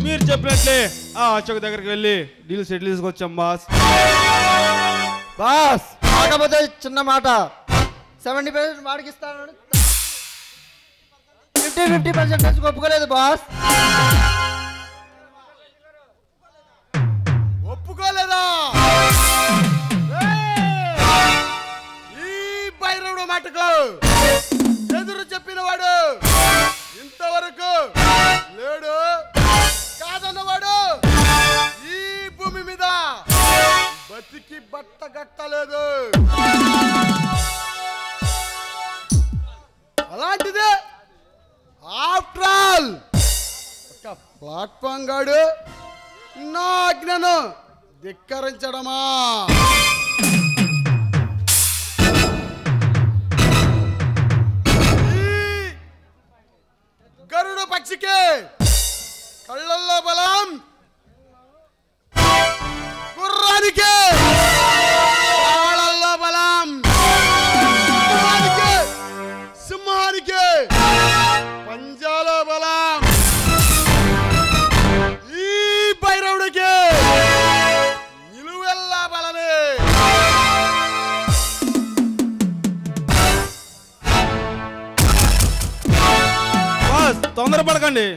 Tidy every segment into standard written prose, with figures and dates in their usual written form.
మీరు చెప్పినట్లే ఆ అశోక్ దగ్గరికి వెళ్ళి డీల్ సెటిల్ తీసుకొచ్చాం బాస్. బాస్ కాకపోతే చిన్న మాట, 70% వాడికి ఇస్తాను, 50% ఒప్పుకోలేదు బాస్. ఒప్పుకోలేదా? ఈ భైరవుడు మాటకు ఎదురు చెప్పిన వాడు ఇంతవరకు లేడు. కాదన్నవాడు ఈ భూమి మీద బతికి బట్ట కట్టలేదు. అలాంటిదే ఆఫ్టర్ ఆల్ ఒక ప్లాట్ఫామ్ గాడు నా ఆజ్ఞను ధిక్కరించడమా? గరుడ పక్షికి కళ్ళల్లో బలం, గుర్రానికి కాళ్ళల్లో బలం, సింహానికి పంజాలో బలం, ఈ భైరవుడికి నిలువెల్లా బలమే. బాస్ తొందరపడకండి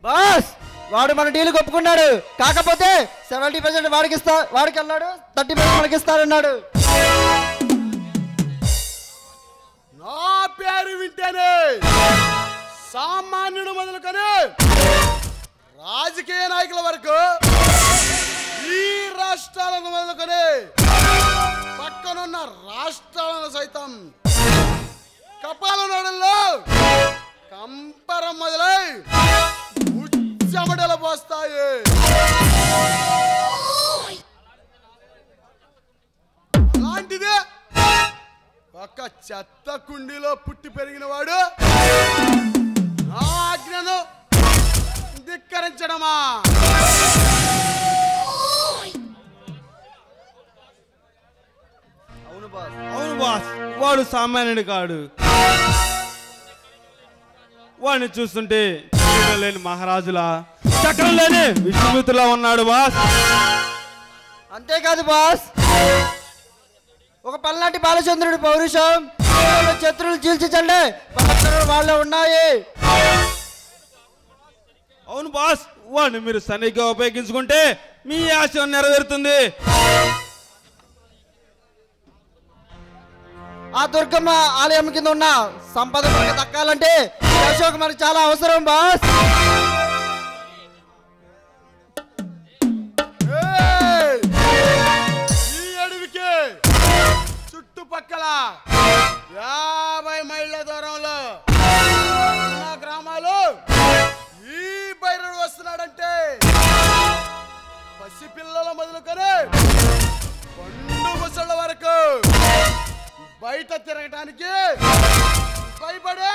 బాస్. వాడు మన డీల్ ఒప్పుకున్నాడు, కాకపోతే 70% వాడికి అన్నాడు, 30% మనకి ఇస్తానన్నాడు. నా పేరు వింటేనే సామాన్యుడు మొదలుకొని రాజకీయ నాయకుల వరకు, ఈ రాష్ట్రాలను మొదలుకొని పక్కనున్న రాష్ట్రాలను సైతం కపాల నడుల్లో కంపరం మొదలై చెమటలు పోస్తాయి. అలాంటిదే ఒక చెత్త కుండీలో పుట్టి పెరిగిన వాడు నా ఆజ్ఞను ధిక్కరించడమా? అవును బాస్. అవును బాస్, వాడు సామాన్యుడు కాడు. వాడిని చూస్తుంటే కిరీటం లేని మహారాజులా, చక్రం లేని విష్ణుమిత్రులా ఉన్నాడు బాస్. అంతేకాదు బాస్, ఒక పల్నాటి బాలచంద్రుడి పౌరుషం, శత్రువులు చీల్చించండి వాళ్ళ ఉన్నాయి. అవును బాస్, వాడిని మీరు సరిగ్గా ఉపయోగించుకుంటే మీ ఆశ నెరవేరుతుంది. ఆ దుర్గమ్మ ఆలయం కింద ఉన్న సంపద మనకు దక్కాలంటే అశోక్ మనకు చాలా అవసరం బాస్. ఈ అడవికి చుట్టుపక్కల 50 మైళ్ళ దూరంలో ఉన్న గ్రామాలు ఈ భైరవుడు వస్తున్నాడంటే పసిపిల్లల మొదలుకొని పండు ముసళ్ళ వరకు బయట తిరగటానికి భయపడే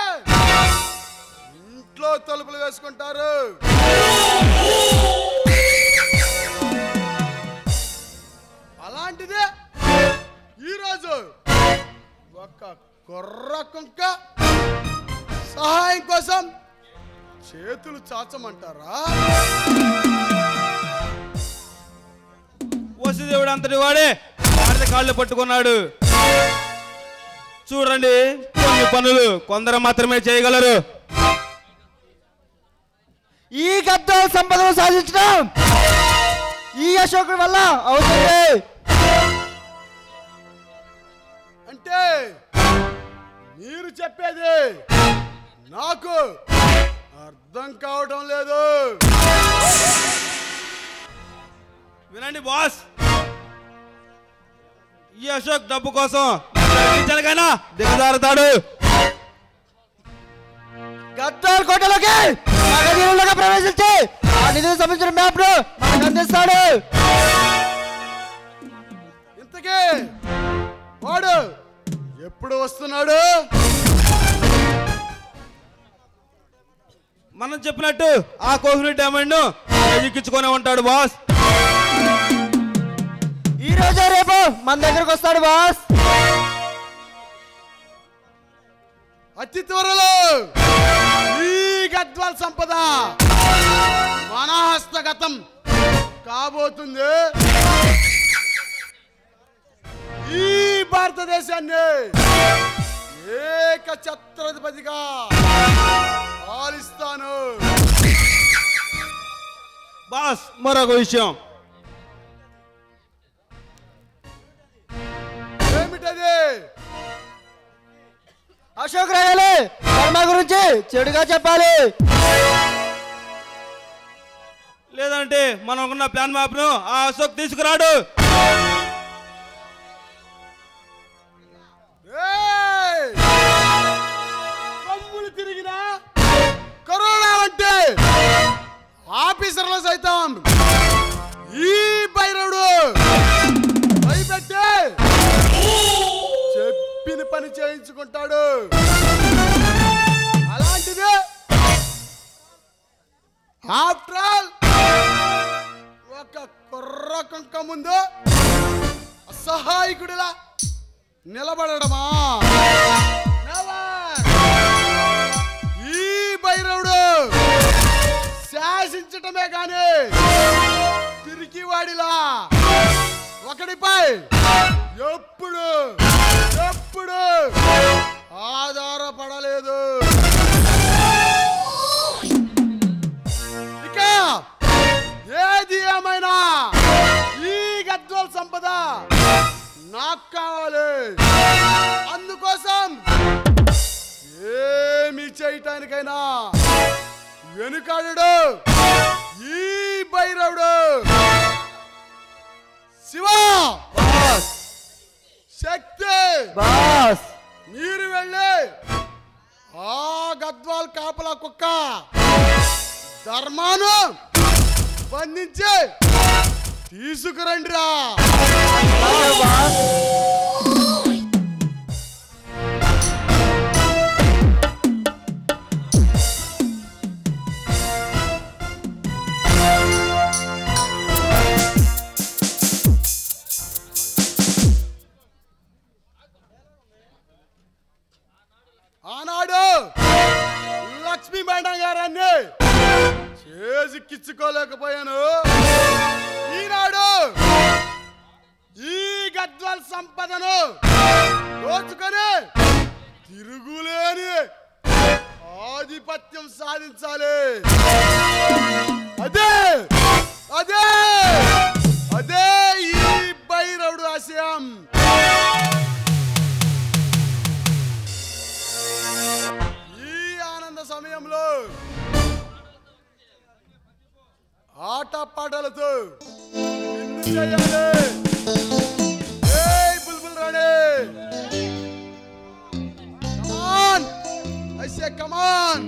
ఇంట్లో తలుపులు వేసుకుంటారు. అలాంటిదే ఈరోజు ఒక కుర్ర కుంక సహాయం కోసం చేతులు చాచమంటారా? వసుదేవుడు అంతటి వాడే భారత కాళ్ళు పట్టుకున్నాడు. చూడండి, కొన్ని పనులు కొందరు మాత్రమే చేయగలరు. ఈ గద్ద సంపదను సాధించడం ఈ అశోకుడి వల్ల అవుతుంది. అంటే మీరు చెప్పేది నాకు అర్థం కావడం లేదు. వినండి బాస్, ఈ అశోక్ డబ్బు కోసం జనకైనా దిగజారుతాడు. గద్దార్ కోటలోకి మగధీరులుగా ప్రవేశించి ఆ నిధులకు సంబంధించిన మ్యాప్ ను మనకు అందిస్తాడు. ఇంతకీ వాడు ఎప్పుడు వస్తున్నాడు? మనం చెప్పినట్టు ఆ కోహినూర్ డైమండ్ ను ఎక్కించుకొని ఉంటాడు బాస్. ఈ రోజే రేపు మన దగ్గరకు వస్తాడు బాస్. అతి త్వరలో ఈ గద్వాల్ సంపద మన హస్తగతం కాబోతుంది. ఈ భారతదేశాన్ని ఏక ఛత్రాధిపతిగా పాలిస్తాను. బాస్ మరొక విషయం. ఏమిటది? అశోక్ రాయాలి ధర్మ గురించి చెడుగా చెప్పాలి. లేదంటే మనకున్న ప్లాన్ మ్యాప్ ను ఆ అశోక్ తీసుకురాడు. కొమ్ములు తిరిగిన కరోనా అంటే ఆఫీసర్లు సైతం ఈ భైరవుడు భయపెట్టి చెప్పిన పని చేయించుకుంటాడు. అలాంటిది ఆఫ్టర్ ఆల్ ఒక కుర్ర కుంక ముందు అసహాయకుడిలా నిలబడమా? ఈ భైరవుడు శాసించటమే కానీ పిరికివాడిలా ఒకడిపై ఎప్పుడు ఎప్పుడు ఆధారపడలేదు. ఇక ఏది ఏమైనా ఈ గద్వాల్ సంపద నాకు కావాలి. అందుకోసం ఏమి చేయటానికైనా వెనుకాడు ఈ భైరవుడు. శివ శక్తి బాస్ మీరు వెళ్ళి ఆ గద్వాల్ కాపలా కుక్క ధర్మాను బంధించి తీసుకురండిరా. ఆనాడు లక్ష్మీ మేడం గారాన్ని చేజిక్కించుకోలేకపోయాను. ఈనాడు ఈ గద్వాల్ సంపదను దోచుకొని తిరుగులేని ఆధిపత్యం సాధించాలి. అదే అదే అదే ఈ భైరవుడు ఆశయం. సమయంలో ఆట పాటలతో చేయాలి. బుల్బుల్ రాణి కమాన్ ఐ సే కమాన్.